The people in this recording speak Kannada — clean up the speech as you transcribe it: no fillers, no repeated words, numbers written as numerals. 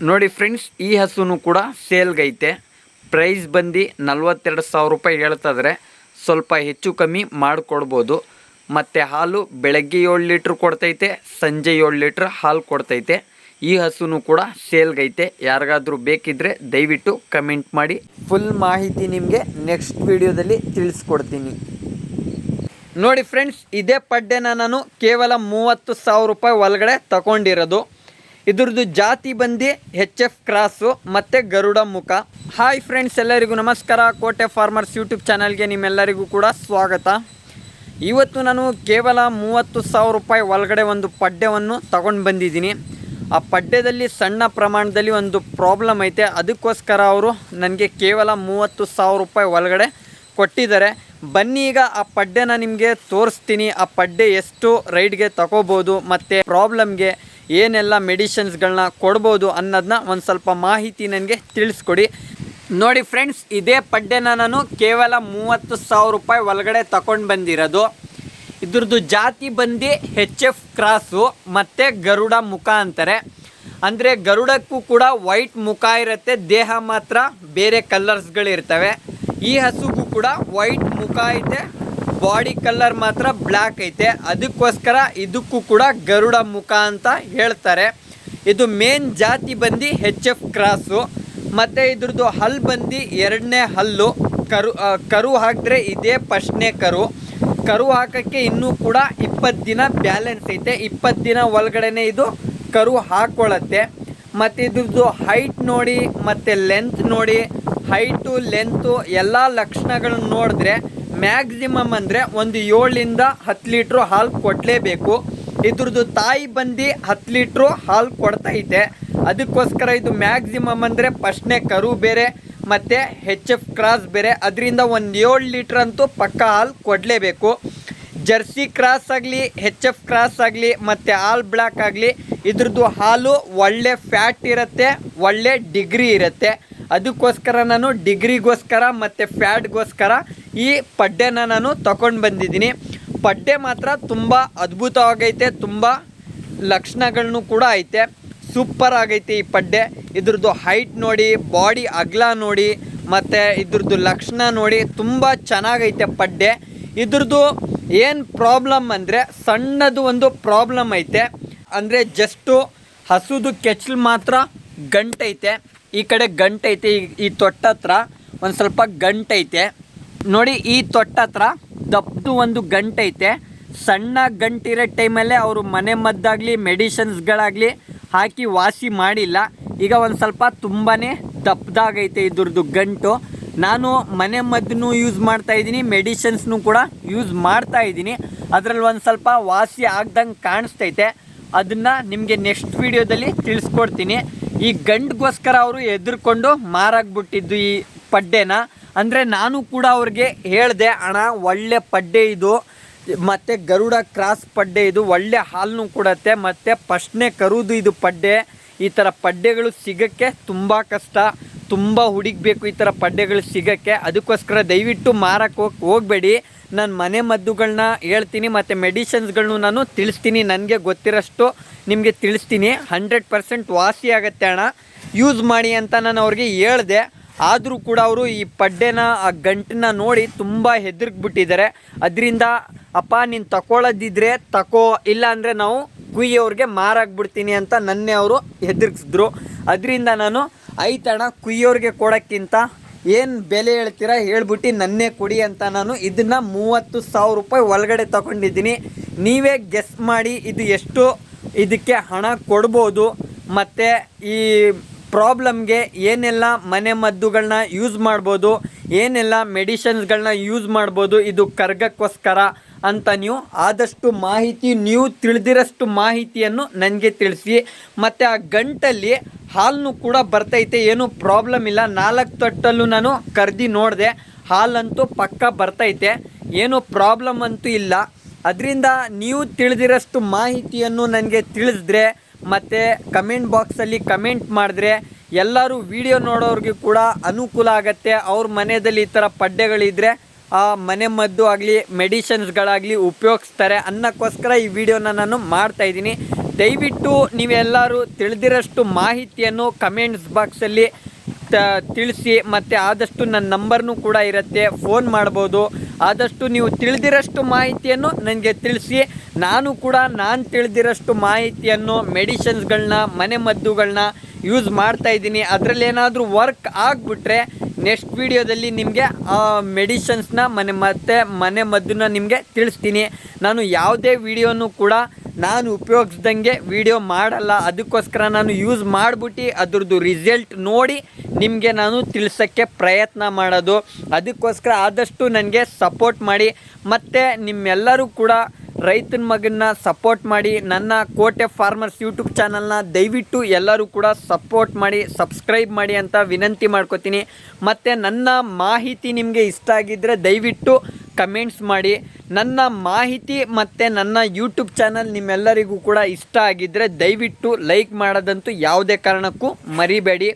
ನೋಡಿ ಫ್ರೆಂಡ್ಸ್, ಈ ಹಸುನು ಕೂಡ ಸೇಲ್ಗೈತೆ. ಪ್ರೈಸ್ ಬಂದು 42,000 ರೂಪಾಯಿ ಹೇಳ್ತಿದ್ರೆ ಸ್ವಲ್ಪ ಹೆಚ್ಚು ಕಮ್ಮಿ ಮಾಡಿಕೊಡ್ಬೋದು. ಮತ್ತು ಹಾಲು ಬೆಳಗ್ಗೆ 7 ಲೀಟ್ರ್ ಕೊಡ್ತೈತೆ, ಸಂಜೆ 7 ಲೀಟ್ರ್ ಹಾಲು ಕೊಡ್ತೈತೆ. ಈ ಹಸುನು ಕೂಡ ಸೇಲ್ಗೈತೆ. ಯಾರಿಗಾದ್ರೂ ಬೇಕಿದ್ದರೆ ದಯವಿಟ್ಟು ಕಮೆಂಟ್ ಮಾಡಿ. ಫುಲ್ ಮಾಹಿತಿ ನಿಮಗೆ ನೆಕ್ಸ್ಟ್ ವಿಡಿಯೋದಲ್ಲಿ ತಿಳಿಸ್ಕೊಡ್ತೀನಿ. ನೋಡಿ ಫ್ರೆಂಡ್ಸ್, ಇದೇ ಪಡ್ಡೆನ ನಾನು ಕೇವಲ 30,000 ರೂಪಾಯಿ ಒಳಗಡೆ ತಗೊಂಡಿರೋದು. ಇದ್ರದ್ದು ಜಾತಿ ಬಂದು HF ಕ್ರಾಸು ಮತ್ತು ಗರುಡ ಮುಖ. ಹಾಯ್ ಫ್ರೆಂಡ್ಸ್, ಎಲ್ಲರಿಗೂ ನಮಸ್ಕಾರ. ಕೋಟೆ ಫಾರ್ಮರ್ಸ್ ಯೂಟ್ಯೂಬ್ ಚಾನಲ್ಗೆ ನಿಮ್ಮೆಲ್ಲರಿಗೂ ಕೂಡ ಸ್ವಾಗತ. ಇವತ್ತು ನಾನು ಕೇವಲ 30,000 ರೂಪಾಯಿ ಒಳಗಡೆ ಒಂದು ಪಡ್ಡೆಯನ್ನು ತಗೊಂಡು ಬಂದಿದ್ದೀನಿ. ಆ ಪಡ್ಡೆದಲ್ಲಿ ಸಣ್ಣ ಪ್ರಮಾಣದಲ್ಲಿ ಒಂದು ಪ್ರಾಬ್ಲಮ್ ಐತೆ. ಅದಕ್ಕೋಸ್ಕರ ಅವರು ನನಗೆ ಕೇವಲ 30,000 ರೂಪಾಯಿ ಒಳಗಡೆ ಕೊಟ್ಟಿದ್ದಾರೆ. ಬನ್ನಿ ಈಗ ಆ ಪಡ್ಡೆನ ನಿಮಗೆ ತೋರಿಸ್ತೀನಿ. ಆ ಪಡ್ಡೆ ಎಷ್ಟು ರೈಡ್ಗೆ ತಗೋಬೋದು ಮತ್ತು ಪ್ರಾಬ್ಲಮ್ಗೆ ಏನೆಲ್ಲ ಮೆಡಿಷನ್ಸ್ಗಳನ್ನ ಕೊಡ್ಬೋದು ಅನ್ನೋದನ್ನ ಒಂದು ಸ್ವಲ್ಪ ಮಾಹಿತಿ ನನಗೆ ತಿಳಿಸ್ಕೊಡಿ. ನೋಡಿ ಫ್ರೆಂಡ್ಸ್, ಇದೇ ಪಡ್ಡೆನ ನಾನು ಕೇವಲ 30,000 ರೂಪಾಯಿ ಒಳಗಡೆ ತಗೊಂಡು ಬಂದಿರೋದು. ಇದ್ರದ್ದು ಜಾತಿ ಬಂದು HF ಕ್ರಾಸು ಮತ್ತು ಗರುಡ ಮುಖ ಅಂತಾರೆ. ಅಂದರೆ ಗರುಡಕ್ಕೂ ಕೂಡ ವೈಟ್ ಮುಖ ಇರುತ್ತೆ, ದೇಹ ಮಾತ್ರ ಬೇರೆ ಕಲರ್ಸ್ಗಳಿರ್ತವೆ. ಈ ಹಸುಗೂ ಕೂಡ ವೈಟ್ ಮುಖ ಐತೆ, ಬಾಡಿ ಕಲರ್ ಮಾತ್ರ ಬ್ಲ್ಯಾಕ್ ಐತೆ. ಅದಕ್ಕೋಸ್ಕರ ಇದಕ್ಕೂ ಕೂಡ ಗರುಡ ಮುಖ ಅಂತ ಹೇಳ್ತಾರೆ. ಇದು ಮೇನ್ ಜಾತಿ ಬಂದು HF ಕ್ರಾಸು. ಮತ್ತು ಇದ್ರದ್ದು ಹಲ್ಲು ಬಂದು 2ನೇ ಹಲ್ಲು. ಕರು ಹಾಕಿದ್ರೆ ಇದೇ ಫಸ್ಟ್ನೇ ಕರು ಹಾಕೋಕ್ಕೆ ಇನ್ನೂ ಕೂಡ 20 ದಿನ ಬ್ಯಾಲೆನ್ಸ್ ಐತೆ. 20 ದಿನ ಒಳಗಡೆ ಇದು ಕರು ಹಾಕ್ಕೊಳ್ಳುತ್ತೆ. ಮತ್ತು ಇದ್ರದ್ದು ಹೈಟ್ ನೋಡಿ ಮತ್ತು ಲೆಂತ್ ನೋಡಿ, ಹೈಟು ಲೆಂತು ಎಲ್ಲ ಲಕ್ಷಣಗಳನ್ನ ನೋಡಿದ್ರೆ ಮ್ಯಾಕ್ಸಿಮಮ್ ಅಂದರೆ ಒಂದು 7ರಿಂದ 10 ಲೀಟ್ರು ಹಾಲು ಕೊಡಲೇಬೇಕು. ಇದ್ರದ್ದು ತಾಯಿ ಬಂದು 10 ಲೀಟ್ರು ಹಾಲು ಕೊಡ್ತೈತೆ. ಅದಕ್ಕೋಸ್ಕರ ಇದು ಮ್ಯಾಕ್ಸಿಮಮ್ ಅಂದರೆ ಫಸ್ಟ್ನೇ ಕರು ಬೇರೆ ಮತ್ತು HF ಕ್ರಾಸ್ ಬೇರೆ. ಅದರಿಂದ ಒಂದು 7 ಲೀಟ್ರ್ ಅಂತೂ ಪಕ್ಕ ಹಾಲು ಕೊಡಲೇಬೇಕು. ಜರ್ಸಿ ಕ್ರಾಸ್ ಆಗಲಿ, HF ಕ್ರಾಸ್ ಆಗಲಿ ಮತ್ತು ಆಲ್ ಬ್ಲ್ಯಾಕ್ ಆಗಲಿ, ಇದ್ರದ್ದು ಹಾಲು ಒಳ್ಳೆ ಫ್ಯಾಟ್ ಇರುತ್ತೆ, ಒಳ್ಳೆ ಡಿಗ್ರಿ ಇರುತ್ತೆ. ಅದಕ್ಕೋಸ್ಕರ ನಾನು ಡಿಗ್ರಿಗೋಸ್ಕರ ಮತ್ತು ಫ್ಯಾಟ್ಗೋಸ್ಕರ ಈ ಪಡ್ಡೆನ ನಾನು ತಗೊಂಡು ಬಂದಿದ್ದೀನಿ. ಪಡ್ಡೆ ಮಾತ್ರ ತುಂಬ ಅದ್ಭುತವಾಗೈತೆ, ತುಂಬ ಲಕ್ಷಣಗಳನ್ನು ಕೂಡ ಐತೆ. ಸೂಪರ್ ಆಗೈತೆ ಈ ಪಡ್ಡೆ. ಇದ್ರದ್ದು ಹೈಟ್ ನೋಡಿ, ಬಾಡಿ ಅಗಲ ನೋಡಿ ಮತ್ತು ಇದ್ರದ್ದು ಲಕ್ಷಣ ನೋಡಿ, ತುಂಬ ಚೆನ್ನಾಗೈತೆ ಪಡ್ಡೆ. ಇದ್ರದ್ದು ಏನು ಪ್ರಾಬ್ಲಮ್ ಅಂದರೆ ಸಣ್ಣದು ಒಂದು ಪ್ರಾಬ್ಲಮ್ ಐತೆ. ಅಂದರೆ ಜಸ್ಟು ಹಸುದು ಕೆಚ್ಚಲು ಮಾತ್ರ ಗಂಟೈತೆ. ಈ ಕಡೆ ಗಂಟೈತೆ, ಈ ತೊಟ್ಟತ್ರ ಒಂದು ಸ್ವಲ್ಪ ಗಂಟೈತೆ ನೋಡಿ. ಈ ತೊಟ್ಟತ್ರ ದಪ್ಪದು ಒಂದು ಗಂಟೈತೆ. ಸಣ್ಣ ಗಂಟಿರೋ ಟೈಮಲ್ಲೇ ಅವರು ಮನೆ ಮದ್ದಾಗಲಿ ಮೆಡಿಷನ್ಸ್ಗಳಾಗಲಿ ಹಾಕಿ ವಾಸಿ ಮಾಡಿಲ್ಲ. ಈಗ ಒಂದು ಸ್ವಲ್ಪ ತುಂಬಾ ದಪ್ಪದಾಗೈತೆ ಇದ್ರದ್ದು ಗಂಟು. ನಾನು ಮನೆ ಮದ್ದನ್ನು ಯೂಸ್ ಮಾಡ್ತಾಯಿದ್ದೀನಿ, ಮೆಡಿಷನ್ಸ್ನು ಕೂಡ ಯೂಸ್ ಮಾಡ್ತಾಯಿದ್ದೀನಿ. ಅದರಲ್ಲಿ ಒಂದು ಸ್ವಲ್ಪ ವಾಸಿ ಆಗ್ದಂಗೆ ಕಾಣಿಸ್ತೈತೆ. ಅದನ್ನು ನಿಮಗೆ ನೆಕ್ಸ್ಟ್ ವೀಡಿಯೋದಲ್ಲಿ ತಿಳಿಸ್ಕೊಡ್ತೀನಿ. ಈ ಗಂಟಿಗೋಸ್ಕರ ಅವರು ಎದುರ್ಕೊಂಡು ಮಾರಾಕ್ಬಿಟ್ಟಿದ್ದು ಈ ಪಡ್ಡೆನ. ಅಂದರೆ ನಾನು ಕೂಡ ಅವ್ರಿಗೆ ಹೇಳಿದೆ, ಅಣ್ಣ ಒಳ್ಳೆ ಪಡ್ಡೆ ಇದು ಮತ್ತು ಗರುಡ ಕ್ರಾಸ್ ಪಡ್ಡೆ ಇದು, ಒಳ್ಳೆ ಹಾಲನ್ನು ಕೊಡುತ್ತೆ ಮತ್ತು ಫಸ್ಟ್ನೇ ಕರುದು ಇದು ಪಡ್ಡೆ. ಈ ಥರ ಪಡ್ಡೆಗಳು ಸಿಗೋಕ್ಕೆ ತುಂಬ ಕಷ್ಟ, ತುಂಬ ಹುಡುಕಬೇಕು ಈ ಥರ ಪಡ್ಡೆಗಳು ಸಿಗೋಕ್ಕೆ. ಅದಕ್ಕೋಸ್ಕರ ದಯವಿಟ್ಟು ಮಾರಕ್ಕೆ ಹೋಗಬೇಡಿ. ನಾನು ಮನೆ ಮದ್ದುಗಳನ್ನ ಹೇಳ್ತೀನಿ ಮತ್ತು ಮೆಡಿಷನ್ಸ್ಗಳನ್ನೂ ನಾನು ತಿಳಿಸ್ತೀನಿ. ನನಗೆ ಗೊತ್ತಿರೋಷ್ಟು ನಿಮಗೆ ತಿಳಿಸ್ತೀನಿ. 100% ವಾಸಿ ಆಗುತ್ತೆ ಅಣ್ಣ, ಯೂಸ್ ಮಾಡಿ ಅಂತ ನಾನು ಅವ್ರಿಗೆ ಹೇಳಿದೆ. ಆದರೂ ಕೂಡ ಅವರು ಈ ಪಡ್ಡೆನ ಆ ಗಂಟನ್ನ ನೋಡಿ ತುಂಬ ಹೆದರ್ಕ್ಬಿಟ್ಟಿದ್ದಾರೆ. ಅದರಿಂದ ಅಪ್ಪ ನೀನು ತಗೊಳ್ಳೋದಿದ್ರೆ ತಗೋ, ಇಲ್ಲ ಅಂದರೆ ನಾವು ಕುಯ್ಯೋರಿಗೆ ಮಾರಾಕ್ಬಿಡ್ತೀನಿ ಅಂತ ನನ್ನೇ ಅವರು ಹೆದರ್ಕಿಸಿದ್ರು. ಅದರಿಂದ ನಾನು ಆಯ್ತಣ್ಣ, ಕುಯ್ಯೋರಿಗೆ ಕೊಡೋಕ್ಕಿಂತ ಏನು ಬೆಲೆ ಹೇಳ್ತೀರಾ ಹೇಳ್ಬಿಟ್ಟು ನನ್ನೇ ಕೊಡಿ ಅಂತ ನಾನು ಇದನ್ನು 30,000 ರೂಪಾಯಿ ಒಳಗಡೆ ತಗೊಂಡಿದ್ದೀನಿ. ನೀವೇ ಗೆಸ್ ಮಾಡಿ ಇದು ಎಷ್ಟು ಇದಕ್ಕೆ ಹಣ ಕೊಡ್ಬೋದು ಮತ್ತು ಈ ಪ್ರಾಬ್ಲಮ್ಗೆ ಏನೆಲ್ಲ ಮನೆ ಮದ್ದುಗಳನ್ನ ಯೂಸ್ ಮಾಡ್ಬೋದು, ಏನೆಲ್ಲ ಮೆಡಿಷನ್ಸ್ಗಳನ್ನ ಯೂಸ್ ಮಾಡ್ಬೋದು ಇದು ಕರ್ಗಕ್ಕೋಸ್ಕರ ಅಂತ ನೀವು ಆದಷ್ಟು ಮಾಹಿತಿ, ನೀವು ತಿಳಿದಿರೋಷ್ಟು ಮಾಹಿತಿಯನ್ನು ನನಗೆ ತಿಳಿಸಿ. ಮತ್ತು ಆ ಗಂಟಲ್ಲಿ ಹಾಲನ್ನು ಕೂಡ ಬರ್ತೈತೆ, ಏನೂ ಪ್ರಾಬ್ಲಮ್ ಇಲ್ಲ. 4 ತೊಟ್ಟಲ್ಲೂ ನಾನು ಕರ್ದು ನೋಡಿದೆ, ಹಾಲಂತೂ ಪಕ್ಕ ಬರ್ತೈತೆ, ಏನೂ ಪ್ರಾಬ್ಲಮ್ ಅಂತೂ ಇಲ್ಲ. ಅದರಿಂದ ನೀವು ತಿಳಿದಿರೋಷ್ಟು ಮಾಹಿತಿಯನ್ನು ನನಗೆ ತಿಳಿಸಿದ್ರೆ ಮತ್ತು ಕಮೆಂಟ್ ಬಾಕ್ಸಲ್ಲಿ ಕಮೆಂಟ್ ಮಾಡಿದ್ರೆ ಎಲ್ಲರೂ ವಿಡಿಯೋ ನೋಡೋರಿಗೆ ಕೂಡ ಅನುಕೂಲ ಆಗುತ್ತೆ. ಅವ್ರ ಮನೆಯಲ್ಲಿ ಈ ಥರ ಪಡ್ಡೆಗಳಿದ್ದರೆ ಆ ಮನೆ ಮದ್ದು ಆಗಲಿ ಮೆಡಿಷನ್ಸ್ಗಳಾಗಲಿ ಉಪಯೋಗಿಸ್ತಾರೆ ಅನ್ನೋಕ್ಕೋಸ್ಕರ ಈ ವಿಡಿಯೋನ ನಾನು ಮಾಡ್ತಾಯಿದ್ದೀನಿ. ದಯವಿಟ್ಟು ನೀವೆಲ್ಲರೂ ತಿಳಿದಿರೋಷ್ಟು ಮಾಹಿತಿಯನ್ನು ಕಮೆಂಟ್ಸ್ ಬಾಕ್ಸಲ್ಲಿ ತಿಳಿಸಿ. ಮತ್ತು ಆದಷ್ಟು ನನ್ನ ನಂಬರ್ನೂ ಕೂಡ ಇರುತ್ತೆ, ಫೋನ್ ಮಾಡ್ಬೋದು. ಆದಷ್ಟು ನೀವು ತಿಳಿದಿರೋಷ್ಟು ಮಾಹಿತಿಯನ್ನು ನನಗೆ ತಿಳಿಸಿ. ನಾನು ಕೂಡ ನಾನು ತಿಳಿದಿರೋಷ್ಟು ಮಾಹಿತಿಯನ್ನು ಮೆಡಿಷನ್ಸ್ಗಳನ್ನ ಮನೆಮದ್ದುಗಳನ್ನ ಯೂಸ್ ಮಾಡ್ತಾಯಿದ್ದೀನಿ. ಅದರಲ್ಲಿ ಏನಾದರೂ ವರ್ಕ್ ಆಗಿಬಿಟ್ರೆ ನೆಕ್ಸ್ಟ್ ವೀಡಿಯೋದಲ್ಲಿ ನಿಮಗೆ ಆ ಮೆಡಿಷನ್ಸ್ನ ಮನೆಮದ್ದನ್ನ ನಿಮಗೆ ತಿಳಿಸ್ತೀನಿ. ನಾನು ಯಾವುದೇ ವೀಡಿಯೋನೂ ಕೂಡ ನಾನು ಉಪಯೋಗಿಸ್ದಂಗೆ ವೀಡಿಯೋ ಮಾಡಲ್ಲ. ಅದಕ್ಕೋಸ್ಕರ ನಾನು ಯೂಸ್ ಮಾಡಿಬಿಟ್ಟು ಅದ್ರದ್ದು ರಿಸಲ್ಟ್ ನೋಡಿ ನಿಮಗೆ ನಾನು ತಿಳಿಸೋಕ್ಕೆ ಪ್ರಯತ್ನ ಮಾಡೋದು. ಅದಕ್ಕೋಸ್ಕರ ಆದಷ್ಟು ನನಗೆ ಸಪೋರ್ಟ್ ಮಾಡಿ. ಮತ್ತು ನಿಮ್ಮೆಲ್ಲರೂ ಕೂಡ ರೈತನ ಮಗನ್ನ ಸಪೋರ್ಟ್ ಮಾಡಿ. ನನ್ನ ಕೋಟೆ ಫಾರ್ಮರ್ಸ್ ಯೂಟ್ಯೂಬ್ ಚಾನಲ್ನ ದಯವಿಟ್ಟು ಎಲ್ಲರೂ ಕೂಡ ಸಪೋರ್ಟ್ ಮಾಡಿ, ಸಬ್ಸ್ಕ್ರೈಬ್ ಮಾಡಿ ಅಂತ ವಿನಂತಿ ಮಾಡ್ಕೋತೀನಿ. ಮತ್ತು ನನ್ನ ಮಾಹಿತಿ ನಿಮಗೆ ಇಷ್ಟ ಆಗಿದ್ದರೆ ದಯವಿಟ್ಟು ಕಮೆಂಟ್ಸ್ ಮಾಡಿ. ನನ್ನ ಮಾಹಿತಿ ಮತ್ತು ನನ್ನ ಯೂಟ್ಯೂಬ್ ಚಾನಲ್ ನಿಮ್ಮೆಲ್ಲರಿಗೂ ಕೂಡ ಇಷ್ಟ ಆಗಿದ್ದರೆ ದಯವಿಟ್ಟು ಲೈಕ್ ಮಾಡೋದಂತೂ ಯಾವುದೇ ಕಾರಣಕ್ಕೂ ಮರಿಬೇಡಿ.